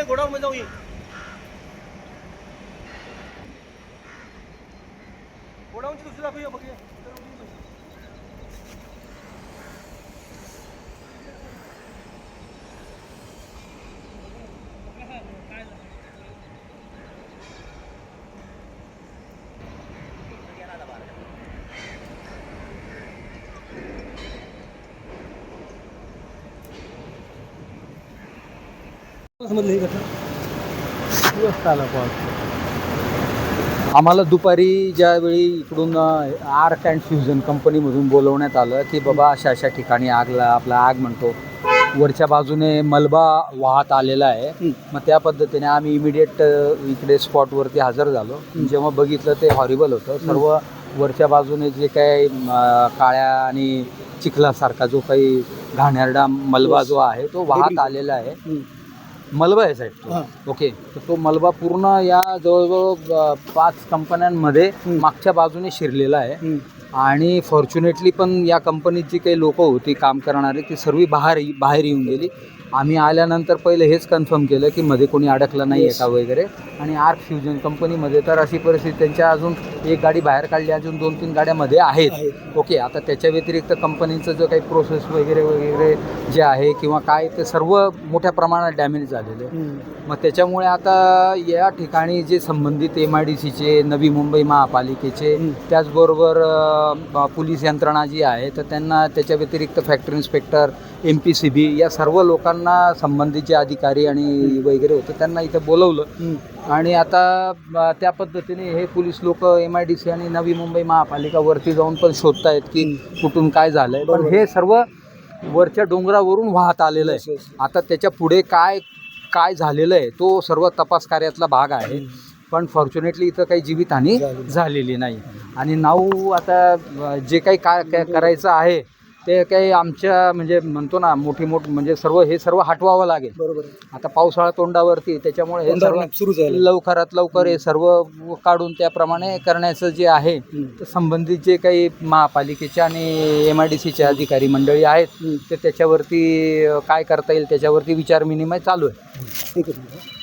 Godown मध्ये जाऊ गोडाऊनची दुसरी दाखवूया बघूया. आम्हाला दुपारी ज्यावेळी इकडून आर्क अँड फ्युजन कंपनीमधून बोलवण्यात आलं की बाबा अशा अशा ठिकाणी आपला आग म्हणतो वरच्या बाजूने मलबा वाहत आलेला आहे. मग त्या पद्धतीने आम्ही इमिडिएट इकडे स्पॉटवरती हजर झालो. जेव्हा बघितलं ते हॉरिबल होतं. सर्व वरच्या बाजूने जे काही काळ्या आणि चिखलासारखा जो काही घाणेरडा मलबा जो आहे तो वाहत आलेला आहे. मलबा आहे साहेब तो. ओके, तर तो मलबा पूर्ण या जवळजवळ 5 कंपन्यांमध्ये मागच्या बाजूने शिरलेला आहे. आणि फॉर्च्युनेटली पण या कंपनीत जी काही लोकं होती काम करणारी ती सर्व बाहेर येऊन गेली. आम्ही आल्यानंतर पहिले हेच कन्फर्म केलं की मध्ये कोणी अडकलं नाही आहे का वगैरे. आणि आर्क फ्युजन कंपनीमध्ये तर अशी परिस्थिती त्यांच्या अजून एक गाडी बाहेर काढली, अजून 2-3 गाड्यामध्ये आहेत. ओके, आता त्याच्या व्यतिरिक्त कंपनीचं जो काही प्रोसेस वगैरे जे आहे किंवा काय ते सर्व मोठ्या प्रमाणात डॅमेज झालेलं आहे. मग त्याच्यामुळे आता या ठिकाणी जे संबंधित MIDCचे, नवी मुंबई महापालिकेचे, त्याचबरोबर पोलीस यंत्रणा जी आहे तर त्यांना त्याच्या व्यतिरिक्त फॅक्टरी इन्स्पेक्टर, MPCB या सर्व लोकांना संबंधित जे अधिकारी आणि वगैरे होते त्यांना इथं बोलवलं. आणि आता त्या पद्धतीने हे पोलीस लोक MIDC आणि नवी मुंबई महापालिका वरती जाऊन पण शोधतायत की कुठून काय झालंय. पण हे सर्व वरच्या डोंगरावरून वाहत आलेलं आहे. आता त्याच्या पुढे काय झालेलं आहे तो सर्व तपास कार्यातला भाग आहे. पण फॉर्च्युनेटली इथं काही जीवितहानी झालेली नाही. आणि नाऊ आता जे काही काय करायचं आहे ते काही आमच्या म्हणजे म्हणतो ना मोठी म्हणजे हे सर्व हटवावं लागेल. बरोबर. आता पावसाळा तोंडावरती त्याच्यामुळे हे सर्व लवकरात लवकर हे सर्व काढून त्याप्रमाणे करण्याचं जे आहे तर संबंधित जे काही महापालिकेच्या आणि MIDCचे अधिकारी मंडळी आहेत ते त्याच्यावरती काय करता येईल त्याच्यावरती विचार विनिमय चालू आहे. ठीक आहे.